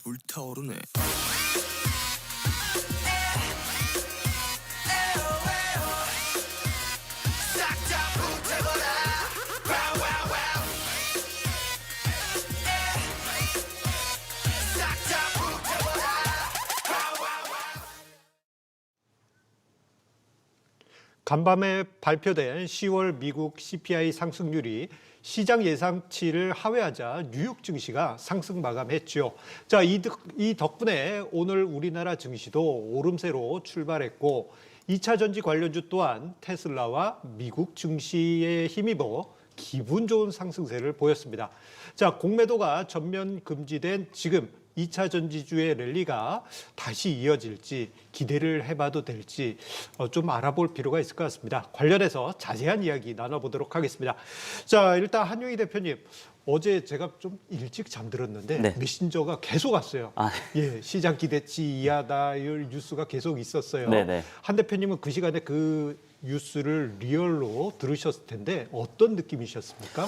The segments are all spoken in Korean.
불타오르네. 간밤에 발표된 10월 미국 CPI 상승률이 시장 예상치를 하회하자 뉴욕 증시가 상승 마감했죠. 자, 이 덕분에 오늘 우리나라 증시도 오름세로 출발했고 2차 전지 관련주 또한 테슬라와 미국 증시에 힘입어 기분 좋은 상승세를 보였습니다. 자, 공매도가 전면 금지된 지금 2차 전지주의 랠리가 다시 이어질지 기대를 해봐도 될지 좀 알아볼 필요가 있을 것 같습니다. 관련해서 자세한 이야기 나눠보도록 하겠습니다. 자, 일단 한용희 대표님, 어제 제가 좀 일찍 잠들었는데 네. 메신저가 계속 왔어요. 예, 시장 기대치 이하다 이 뉴스가 계속 있었어요. 네네. 한 대표님은 그 시간에 그 뉴스를 리얼로 들으셨을 텐데 어떤 느낌이셨습니까?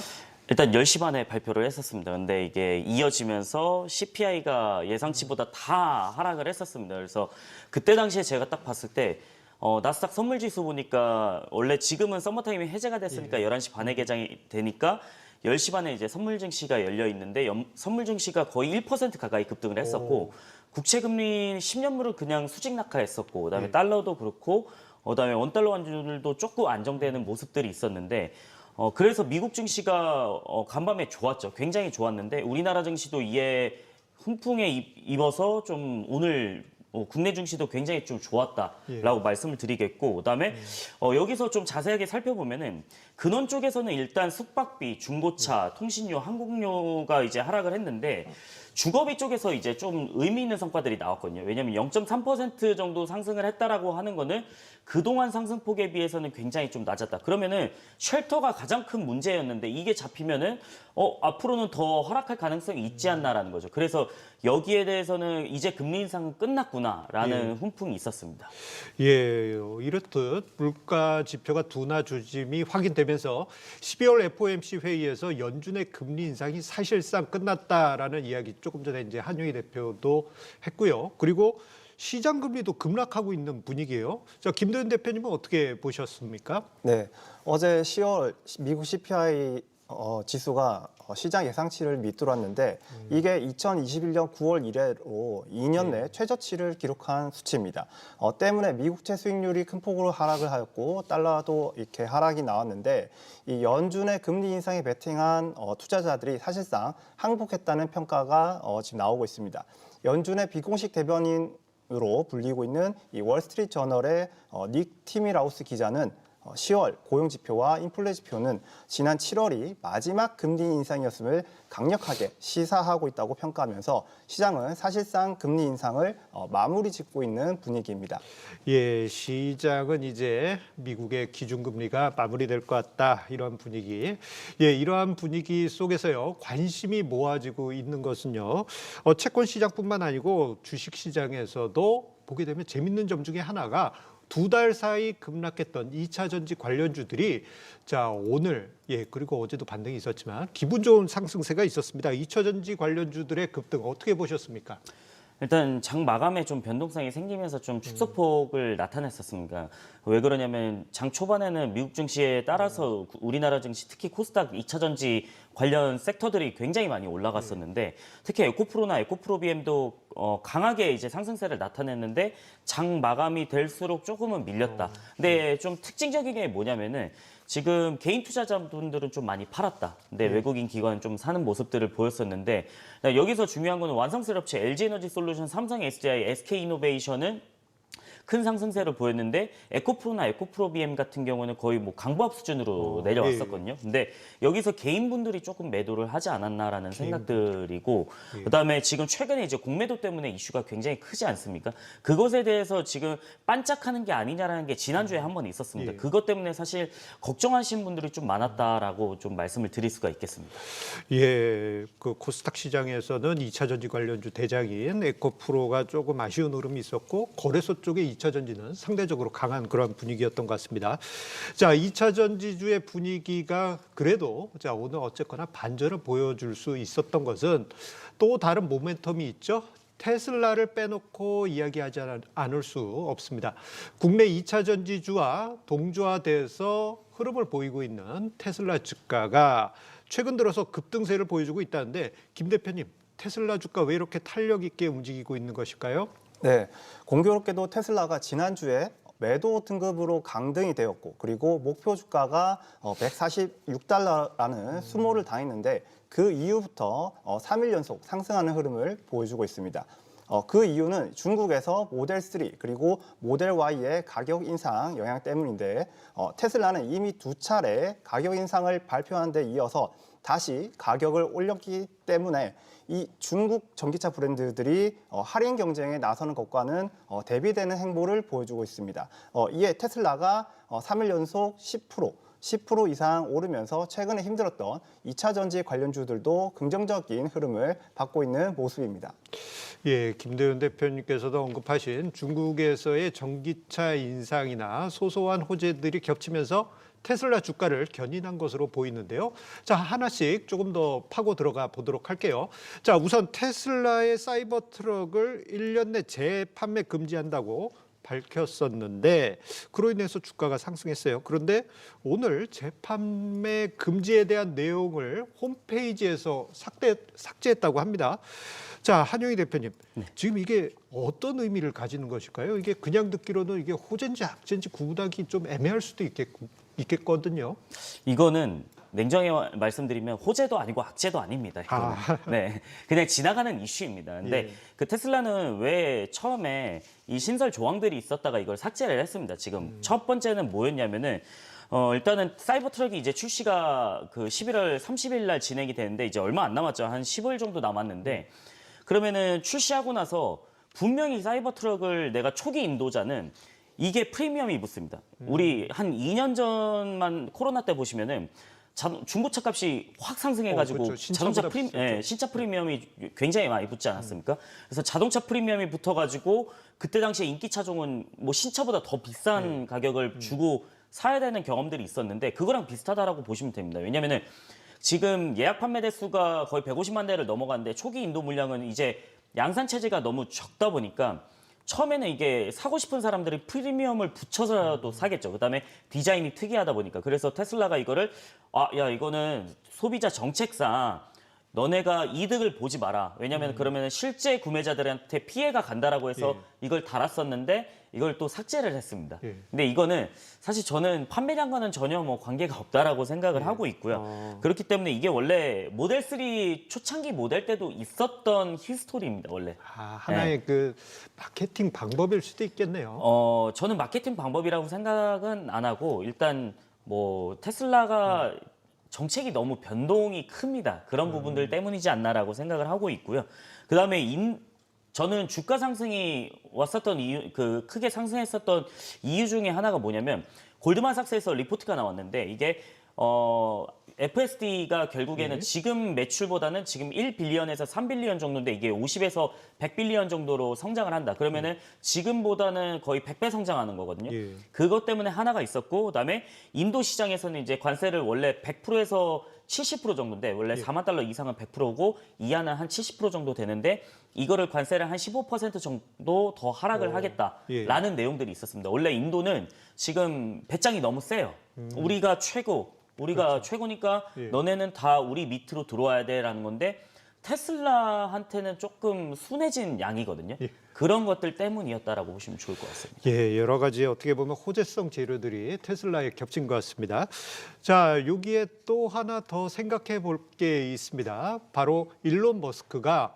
일단 10시 반에 발표를 했었습니다. 근데 이게 이어지면서 CPI가 예상치보다 다 하락을 했었습니다. 그래서 그때 당시에 제가 딱 봤을 때 나스닥 선물지수 보니까 원래 지금은 서머타임이 해제가 됐으니까 11시 반에 개장이 되니까 10시 반에 이제 선물 증시가 열려 있는데 선물 증시가 거의 1% 가까이 급등을 했었고 국채 금리 10년물은 그냥 수직 낙하했었고 그다음에 달러도 그렇고 그다음에 원달러 환율도 조금 안정되는 모습들이 있었는데 그래서 미국 증시가 간밤에 좋았죠. 굉장히 좋았는데 우리나라 증시도 이에 훈풍에 입어서 좀 오늘 국내 증시도 굉장히 좀 좋았다라고 말씀을 드리겠고 그다음에 여기서 좀 자세하게 살펴보면은 근원 쪽에서는 일단 숙박비, 중고차, 통신료, 항공료가 이제 하락을 했는데 주거비 쪽에서 이제 좀 의미 있는 성과들이 나왔거든요. 왜냐하면 0.3% 정도 상승을 했다라고 하는 거는 그동안 상승폭에 비해서는 굉장히 좀 낮았다. 그러면은 쉘터가 가장 큰 문제였는데 이게 잡히면은 앞으로는 더 허락할 가능성이 있지 않나라는 거죠. 그래서 여기에 대해서는 이제 금리 인상은 끝났구나라는 훈풍이 있었습니다. 예, 이렇듯 물가 지표가 둔화 조짐이 확인되면서 12월 FOMC 회의에서 연준의 금리 인상이 사실상 끝났다라는 이야기 조금 전에 이제 한용희 대표도 했고요. 그리고 시장 금리도 급락하고 있는 분위기예요. 자, 김도현 대표님은 어떻게 보셨습니까? 네, 어제 10월 미국 CPI 지수가 시장 예상치를 밑돌았는데 이게 2021년 9월 이래로 2년 내 최저치를 기록한 수치입니다. 때문에 미국채 수익률이 큰 폭으로 하락을 하였고 달러도 이렇게 하락이 나왔는데 이 연준의 금리 인상에 베팅한 투자자들이 사실상 항복했다는 평가가 지금 나오고 있습니다. 연준의 비공식 대변인으로 불리고 있는 이 월스트리트 저널의 닉 티미라우스 기자는 10월 고용지표와 인플레 지표는 지난 7월이 마지막 금리 인상이었음을 강력하게 시사하고 있다고 평가하면서 시장은 사실상 금리 인상을 마무리 짓고 있는 분위기입니다. 예, 시장은 이제 미국의 기준금리가 마무리될 것 같다 이런 분위기. 예, 이러한 분위기 속에서요 관심이 모아지고 있는 것은요 채권 시장뿐만 아니고 주식 시장에서도 보게 되면 재밌는 점 중에 하나가 2달 사이 급락했던 2차 전지 관련주들이 자 오늘 그리고 어제도 반등이 있었지만 기분 좋은 상승세가 있었습니다. 2차 전지 관련주들의 급등 어떻게 보셨습니까? 일단 장 마감에 좀 변동성이 생기면서 좀 축소폭을 나타냈었습니다. 왜 그러냐면 장 초반에는 미국 증시에 따라서 우리나라 증시 특히 코스닥 2차 전지 관련 섹터들이 굉장히 많이 올라갔었는데 특히 에코프로나 에코프로비엠도 강하게 이제 상승세를 나타냈는데 장 마감이 될수록 조금은 밀렸다. 근데 좀 특징적인 게 뭐냐면은 지금 개인 투자자분들은 좀 많이 팔았다. 근데 외국인 기관은 좀 사는 모습들을 보였었는데 여기서 중요한 거는 완성셀 업체 LG에너지 솔루션, 삼성 SDI, SK이노베이션은 큰 상승세를 보였는데 에코프로나 에코프로비엠 같은 경우는 거의 뭐 강보합 수준으로 내려왔었거든요. 근데 여기서 개인분들이 조금 매도를 하지 않았나라는 생각들이고 그다음에 지금 최근에 이제 공매도 때문에 이슈가 굉장히 크지 않습니까? 그것에 대해서 지금 반짝하는 게 아니냐라는 게 지난주에 한 번 있었습니다. 그것 때문에 사실 걱정하시는 분들이 좀 많았다라고 좀 말씀을 드릴 수가 있겠습니다. 예, 그 코스닥 시장에서는 2차 전지 관련주 대장인 에코프로가 조금 아쉬운 흐름이 있었고 거래소 쪽에 2차 전지는 상대적으로 강한 그런 분위기였던 것 같습니다. 자, 2차 전지주의 분위기가 그래도 자, 오늘 어쨌거나 반전을 보여줄 수 있었던 것은 또 다른 모멘텀이 있죠. 테슬라를 빼놓고 이야기하지 않을 수 없습니다. 국내 2차 전지주와 동조화돼서 흐름을 보이고 있는 테슬라 주가가 최근 들어서 급등세를 보여주고 있다는데 김 대표님, 테슬라 주가 왜 이렇게 탄력 있게 움직이고 있는 것일까요? 네, 공교롭게도 테슬라가 지난주에 매도 등급으로 강등이 되었고 그리고 목표 주가가 146달러라는 수모를 당했는데 그 이후부터 3일 연속 상승하는 흐름을 보여주고 있습니다. 그 이유는 중국에서 모델 3 그리고 모델 Y의 가격 인상 영향 때문인데 테슬라는 이미 2차례 가격 인상을 발표한 데 이어서 다시 가격을 올렸기 때문에 이 중국 전기차 브랜드들이 할인 경쟁에 나서는 것과는 대비되는 행보를 보여주고 있습니다. 이에 테슬라가 3일 연속 10% 이상 오르면서 최근에 힘들었던 2차 전지 관련주들도 긍정적인 흐름을 받고 있는 모습입니다. 예, 김대현 대표님께서도 언급하신 중국에서의 전기차 인상이나 소소한 호재들이 겹치면서 테슬라 주가를 견인한 것으로 보이는데요. 자, 하나씩 조금 더 파고 들어가 보도록 할게요. 자, 우선 테슬라의 사이버 트럭을 1년 내 재판매 금지한다고 밝혔었는데 그로 인해서 주가가 상승했어요. 그런데 오늘 재판매 금지에 대한 내용을 홈페이지에서 삭제했다고 합니다. 자, 한용희 대표님, 지금 이게 어떤 의미를 가지는 것일까요? 이게 그냥 듣기로는 이게 호재인지 악재인지 구분하기 좀 애매할 수도 있겠거든요. 이거는 냉정히 말씀드리면 호재도 아니고 악재도 아닙니다. 이거는. 네, 그냥 지나가는 이슈입니다. 근데 예. 그 테슬라는 왜 처음에 이 신설 조항들이 있었다가 이걸 삭제를 했습니다. 지금 첫 번째는 뭐였냐면은 일단은 사이버 트럭이 이제 출시가 그 11월 30일 날 진행이 되는데 이제 얼마 안 남았죠. 한 15일 정도 남았는데 그러면은 출시하고 나서 분명히 사이버 트럭을 내가 초기 인도자는 이게 프리미엄이 붙습니다. 우리 한 2년 전만 코로나 때 보시면은 중고차 값이 확 상승해가지고 그렇죠. 자동차 신차 프리미엄이 굉장히 많이 붙지 않았습니까? 그래서 자동차 프리미엄이 붙어가지고 그때 당시에 인기 차종은 뭐 신차보다 더 비싼 가격을 주고 사야 되는 경험들이 있었는데 그거랑 비슷하다라고 보시면 됩니다. 왜냐면은 지금 예약 판매 대수가 거의 150만 대를 넘어갔는데 초기 인도 물량은 이제 양산 체제가 너무 적다 보니까 처음에는 이게 사고 싶은 사람들이 프리미엄을 붙여서라도 사겠죠. 그다음에 디자인이 특이하다 보니까. 그래서 테슬라가 이거를 야 이거는 소비자 정책상 너네가 이득을 보지 마라. 왜냐하면 그러면 실제 구매자들한테 피해가 간다라고 해서 이걸 달았었는데 이걸 또 삭제를 했습니다. 근데 이거는 사실 저는 판매량과는 전혀 뭐 관계가 없다라고 생각을 하고 있고요. 그렇기 때문에 이게 원래 모델 3 초창기 모델 때도 있었던 히스토리입니다. 원래. 하나의 그 마케팅 방법일 수도 있겠네요. 저는 마케팅 방법이라고 생각은 안 하고 일단 뭐 테슬라가 정책이 너무 변동이 큽니다. 그런 부분들 때문이지 않나라고 생각을 하고 있고요. 그다음에 저는 주가 상승이 왔었던 이유, 그 크게 상승했었던 이유 중에 하나가 뭐냐면 골드만삭스에서 리포트가 나왔는데 이게 FSD가 결국에는 지금 매출보다는 지금 1빌리언에서 3빌리언 정도인데 이게 50에서 100빌리언 정도로 성장을 한다. 그러면은 지금보다는 거의 100배 성장하는 거거든요. 그것 때문에 하나가 있었고 그다음에 인도 시장에서는 이제 관세를 원래 100%에서 70% 정도인데 원래 4만 달러 이상은 100%고 이하는 한 70% 정도 되는데 이거를 관세를 한 15% 정도 더 하락을 하겠다라는 내용들이 있었습니다. 원래 인도는 지금 배짱이 너무 세요. 우리가 최고니까 너네는 다 우리 밑으로 들어와야 돼라는 건데 테슬라한테는 조금 순해진 양이거든요. 그런 것들 때문이었다라고 보시면 좋을 것 같습니다. 예, 여러 가지 어떻게 보면 호재성 재료들이 테슬라에 겹친 것 같습니다. 자, 여기에 또 하나 더 생각해 볼 게 있습니다. 바로 일론 머스크가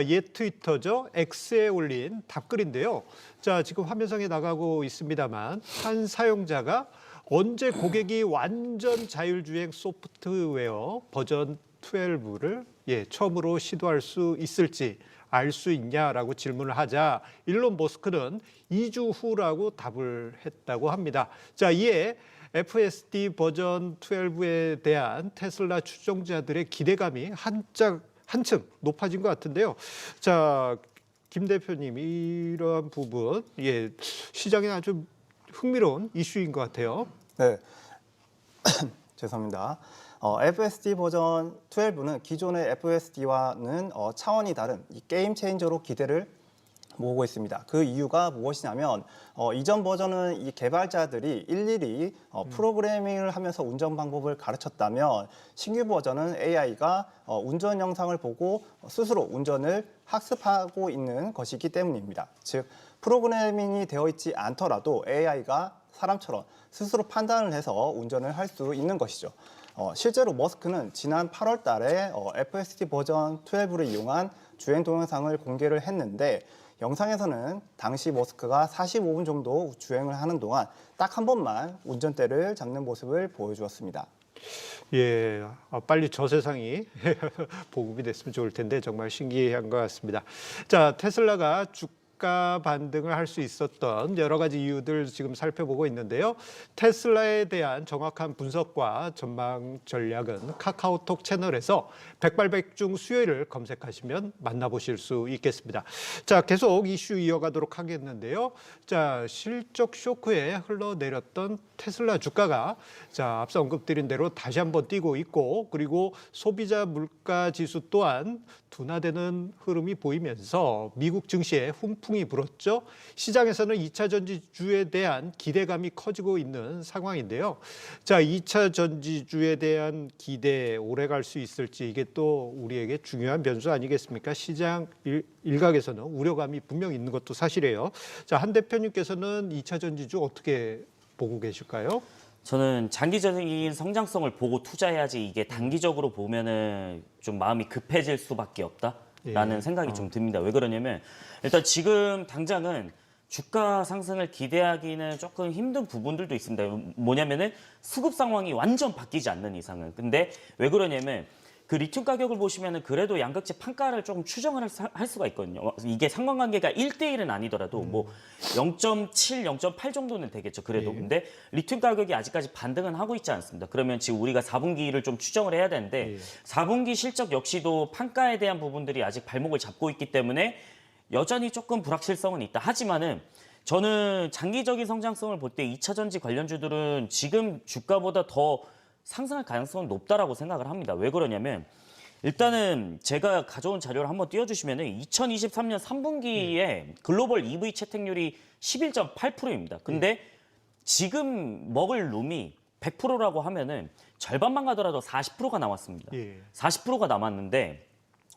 옛 트위터죠. X에 올린 답글인데요. 자, 지금 화면상에 나가고 있습니다만 한 사용자가 언제 고객이 완전 자율주행 소프트웨어 버전 12를 처음으로 시도할 수 있을지 알 수 있냐라고 질문을 하자 일론 머스크는 2주 후라고 답을 했다고 합니다. 자, 이에 FSD 버전 12에 대한 테슬라 추종자들의 기대감이 한층 높아진 것 같은데요. 자, 김 대표님 이러한 부분 시장에 아주 흥미로운 이슈인 것 같아요. 네, 죄송합니다. FSD 버전 12는 기존의 FSD와는 차원이 다른 이 게임 체인저로 기대를 모으고 있습니다. 그 이유가 무엇이냐면 이전 버전은 이 개발자들이 일일이 프로그래밍을 하면서 운전 방법을 가르쳤다면 신규 버전은 AI가 운전 영상을 보고 스스로 운전을 학습하고 있는 것이기 때문입니다. 즉 프로그래밍이 되어 있지 않더라도 AI가 사람처럼 스스로 판단을 해서 운전을 할 수 있는 것이죠. 실제로 머스크는 지난 8월 달에 FSD 버전 12를 이용한 주행 동영상을 공개를 했는데 영상에서는 당시 머스크가 45분 정도 주행을 하는 동안 딱 한 번만 운전대를 잡는 모습을 보여주었습니다. 예, 빨리 저 세상이 보급이 됐으면 좋을 텐데 정말 신기한 것 같습니다. 자, 테슬라가 주가 반등을 할 수 있었던 여러 가지 이유들 지금 살펴보고 있는데요. 테슬라에 대한 정확한 분석과 전망 전략은 카카오톡 채널에서 백발백중 수요일을 검색하시면 만나보실 수 있겠습니다. 자, 계속 이슈 이어가도록 하겠는데요. 자, 실적 쇼크에 흘러내렸던 테슬라 주가가 자, 앞서 언급드린 대로 다시 한번 뛰고 있고 그리고 소비자 물가 지수 또한 둔화되는 흐름이 보이면서 미국 증시에 훈풍이 불었죠. 시장에서는 2차 전지주에 대한 기대감이 커지고 있는 상황인데요. 자, 2차 전지주에 대한 기대 오래 갈 수 있을지 이게 또 우리에게 중요한 변수 아니겠습니까? 시장 일각에서는 우려감이 분명 있는 것도 사실이에요. 자, 한 대표님께서는 2차 전지주 어떻게 보고 계실까요? 저는 장기적인 성장성을 보고 투자해야지 이게 단기적으로 보면은 좀 마음이 급해질 수밖에 없다라는 생각이 좀 듭니다. 왜 그러냐면 일단 지금 당장은 주가 상승을 기대하기는 조금 힘든 부분들도 있습니다. 뭐냐면은 수급 상황이 완전 바뀌지 않는 이상은. 근데 왜 그러냐면 그 리튬 가격을 보시면은 그래도 양극재 판가를 조금 추정을 할 수가 있거든요. 이게 상관관계가 1대1은 아니더라도 뭐 0.7, 0.8 정도는 되겠죠. 그래도. 근데 리튬 가격이 아직까지 반등은 하고 있지 않습니다. 그러면 지금 우리가 4분기를 좀 추정을 해야 되는데 4분기 실적 역시도 판가에 대한 부분들이 아직 발목을 잡고 있기 때문에 여전히 조금 불확실성은 있다. 하지만은 저는 장기적인 성장성을 볼 때 2차 전지 관련주들은 지금 주가보다 더 상승할 가능성은 높다라고 생각을 합니다. 왜 그러냐면 일단은 제가 가져온 자료를 한번 띄워주시면은 2023년 3분기에 글로벌 EV 채택률이 11.8%입니다. 근데 지금 먹을 룸이 100%라고 하면은 절반만 가더라도 40%가 남았습니다. 40%가 남았는데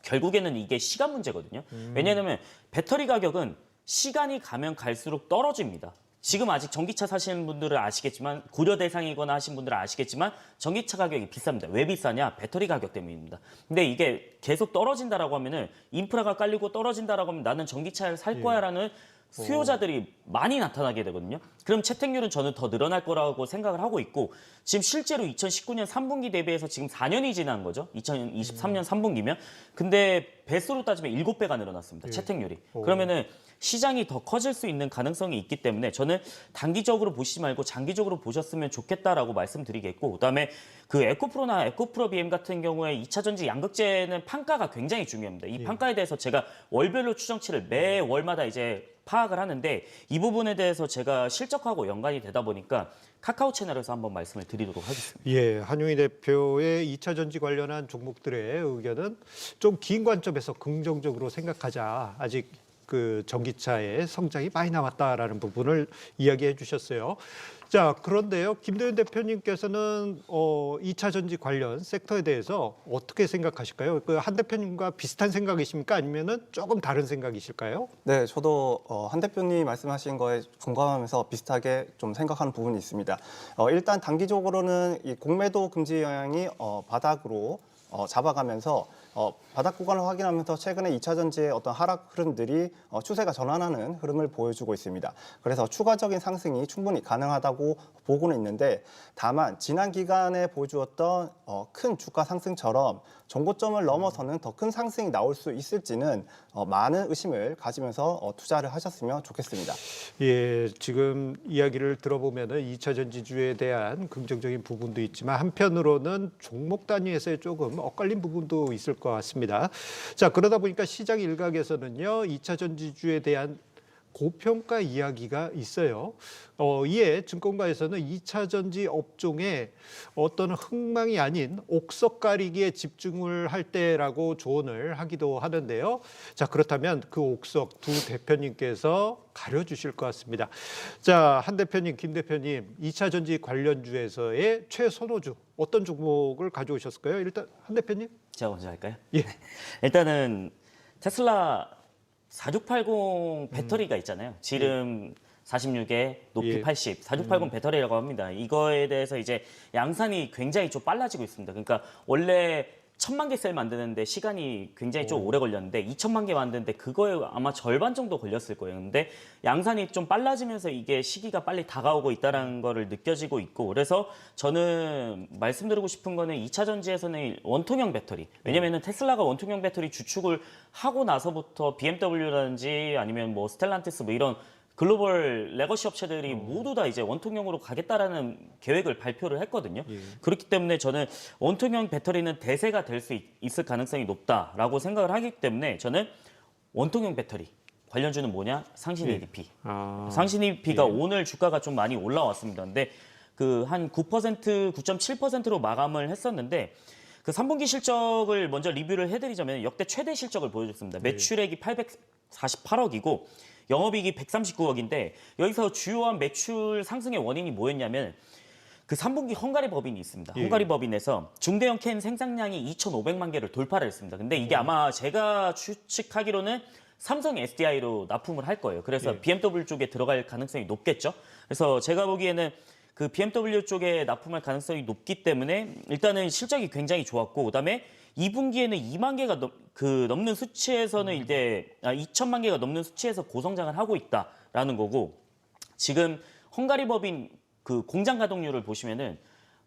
결국에는 이게 시간 문제거든요. 왜냐하면 배터리 가격은 시간이 가면 갈수록 떨어집니다. 지금 아직 전기차 사시는 분들은 아시겠지만 고려 대상이거나 하신 분들은 아시겠지만 전기차 가격이 비쌉니다. 왜 비싸냐? 배터리 가격 때문입니다. 근데 이게 계속 떨어진다라고 하면은 인프라가 깔리고 떨어진다라고 하면 나는 전기차를 살 거야라는 수요자들이 많이 나타나게 되거든요. 그럼 채택률은 저는 더 늘어날 거라고 생각을 하고 있고 지금 실제로 2019년 3분기 대비해서 지금 4년이 지난 거죠. 2023년 3분기면. 근데 배수로 따지면 7배가 늘어났습니다. 채택률이. 그러면은 시장이 더 커질 수 있는 가능성이 있기 때문에 저는 단기적으로 보시지 말고 장기적으로 보셨으면 좋겠다라고 말씀드리겠고 그다음에 그 에코프로나 에코프로 BM 같은 경우에 2차 전지 양극재는 판가가 굉장히 중요합니다. 이 판가에 대해서 제가 월별로 추정치를 매 월마다 이제 파악을 하는데 이 부분에 대해서 제가 실적하고 연관이 되다 보니까 카카오 채널에서 한번 말씀을 드리도록 하겠습니다. 예, 한용희 대표의 2차 전지 관련한 종목들의 의견은 좀 긴 관점에서 긍정적으로 생각하자. 아직 그 전기차의 성장이 많이 남았다라는 부분을 이야기해 주셨어요. 자, 그런데요, 김도현 대표님께서는 2차 전지 관련 섹터에 대해서 어떻게 생각하실까요? 그 한 대표님과 비슷한 생각이십니까? 아니면은 조금 다른 생각이실까요? 네, 저도 한 대표님 말씀하신 거에 공감하면서 비슷하게 좀 생각하는 부분이 있습니다. 일단 단기적으로는 이 공매도 금지 영향이 바닥으로 잡아가면서 바닥 구간을 확인하면서 최근에 2차 전지의 어떤 하락 흐름들이 추세가 전환하는 흐름을 보여주고 있습니다. 그래서 추가적인 상승이 충분히 가능하다고 보고는 있는데 다만 지난 기간에 보여주었던 큰 주가 상승처럼 정고점을 넘어서는 더 큰 상승이 나올 수 있을지는 많은 의심을 가지면서 투자를 하셨으면 좋겠습니다. 예, 지금 이야기를 들어보면은 2차 전지주에 대한 긍정적인 부분도 있지만 한편으로는 종목 단위에서의 조금 엇갈린 부분도 있을 것 같습니다. 자, 그러다 보니까 시장 일각에서는요, 2차 전지주에 대한 고평가 이야기가 있어요. 이에 증권가에서는 2차 전지 업종에 어떤 흥망이 아닌 옥석 가리기에 집중을 할 때라고 조언을 하기도 하는데요. 자, 그렇다면 그 옥석 두 대표님께서 가려주실 것 같습니다. 자, 한 대표님, 김 대표님, 2차 전지 관련주에서의 최선호주 어떤 종목을 가져오셨을까요? 일단 한 대표님. 제가 먼저 할까요? 예. 일단은 테슬라 4680 배터리가 있잖아요. 지름 46에 높이 예. 80, 4680 배터리라고 합니다. 이거에 대해서 이제 양산이 굉장히 좀 빨라지고 있습니다. 그러니까 원래 1000만 개 셀 만드는데 시간이 굉장히 좀 오래 걸렸는데 2000만 개 만드는데 그거에 아마 절반 정도 걸렸을 거예요. 근데 양산이 좀 빨라지면서 이게 시기가 빨리 다가오고 있다는 거를 느껴지고 있고, 그래서 저는 말씀드리고 싶은 거는 2차 전지에서는 원통형 배터리. 왜냐면은 테슬라가 원통형 배터리 주축을 하고 나서부터 BMW라든지 아니면 뭐 스텔란티스 뭐 이런 글로벌 레거시 업체들이 모두 다 이제 원통형으로 가겠다라는 계획을 발표를 했거든요. 그렇기 때문에 저는 원통형 배터리는 대세가 될 수 있을 가능성이 높다라고 생각을 하기 때문에 저는 원통형 배터리 관련주는 뭐냐? 상신 EDP. 상신 EDP가 오늘 주가가 좀 많이 올라왔습니다. 근데 그 한 9%, 9.7%로 마감을 했었는데 그 3분기 실적을 먼저 리뷰를 해드리자면 역대 최대 실적을 보여줬습니다. 매출액이 848억이고 영업이익이 139억인데 여기서 주요한 매출 상승의 원인이 뭐였냐면 그 3분기 헝가리 법인이 있습니다. 헝가리 법인에서 중대형 캔 생산량이 2,500만 개를 돌파를 했습니다. 근데 이게 아마 제가 추측하기로는 삼성 SDI로 납품을 할 거예요. 그래서 BMW 쪽에 들어갈 가능성이 높겠죠. 그래서 제가 보기에는 그 BMW 쪽에 납품할 가능성이 높기 때문에 일단은 실적이 굉장히 좋았고, 그다음에 2분기에는 2만 개가 넘는 수치에서는 이제 2천만 개가 넘는 수치에서 고성장을 하고 있다라는 거고, 지금 헝가리 법인 그 공장 가동률을 보시면은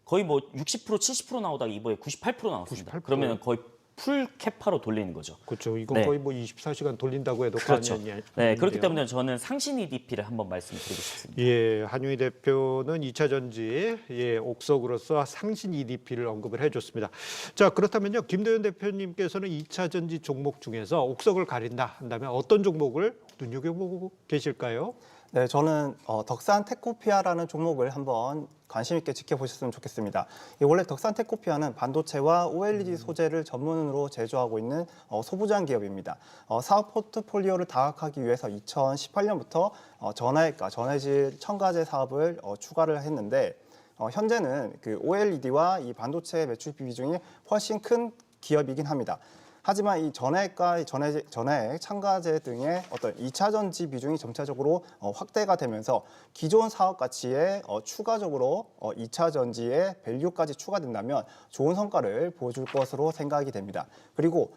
거의 뭐 60% 70% 나오다가 이번에 98% 나왔습니다. 98%? 그러면은 거의 풀 캐파로 돌리는 거죠. 그렇죠. 이건 네. 거의 뭐 24시간 돌린다고 해도 그렇죠. 과언이 아니- 네, 그렇기 아닌데요. 때문에 저는 상신 EDP를 한번 말씀드리고 싶습니다. 예, 한유희 대표는 2차 전지 옥석으로서 상신 EDP를 언급을 해줬습니다. 자, 그렇다면요, 김도현 대표님께서는 2차 전지 종목 중에서 옥석을 가린다 한다면 어떤 종목을 눈여겨보고 계실까요? 네, 저는 덕산 테코피아라는 종목을 한번 관심 있게 지켜보셨으면 좋겠습니다. 원래 덕산 테코피아는 반도체와 OLED 소재를 전문으로 제조하고 있는 소부장 기업입니다. 사업 포트폴리오를 다각하기 위해서 2018년부터 전화액과 전해질 첨가제 사업을 추가를 했는데 현재는 그 OLED와 이 반도체 매출 비중이 훨씬 큰 기업이긴 합니다. 하지만 이 전해액과 전해액, 첨가제 등의 어떤 2차 전지 비중이 점차적으로 확대가 되면서 기존 사업 가치에 추가적으로 2차 전지의 밸류까지 추가된다면 좋은 성과를 보여줄 것으로 생각이 됩니다. 그리고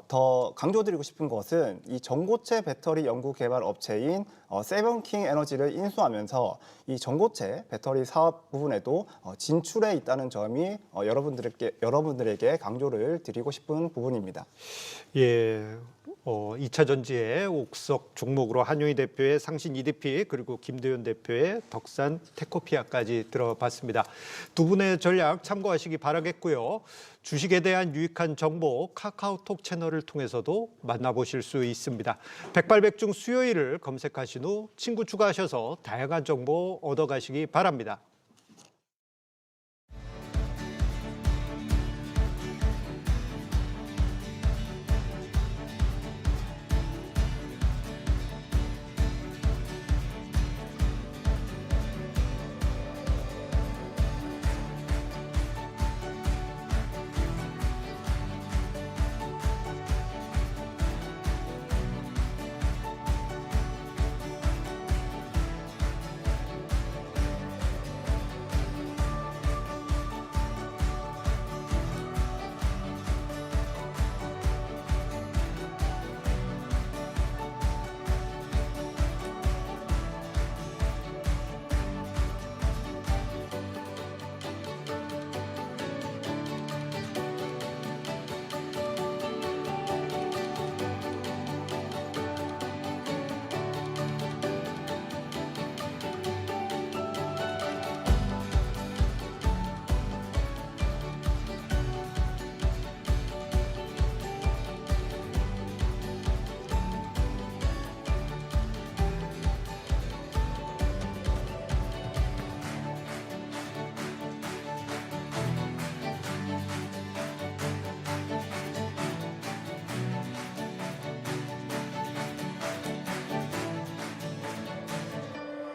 더 강조드리고 싶은 것은 이 전고체 배터리 연구 개발 업체인 세븐킹 에너지를 인수하면서 이 전고체 배터리 사업 부분에도 진출해 있다는 점이 여러분들에게 강조를 드리고 싶은 부분입니다. 예, 2차 전지의 옥석 종목으로 한유희 대표의 상신 EDP 그리고 김도현 대표의 덕산 테코피아까지 들어봤습니다. 두 분의 전략 참고하시기 바라겠고요. 주식에 대한 유익한 정보 카카오톡 채널을 통해서도 만나보실 수 있습니다. 백발백중 수요일을 검색하신 후 친구 추가하셔서 다양한 정보 얻어가시기 바랍니다.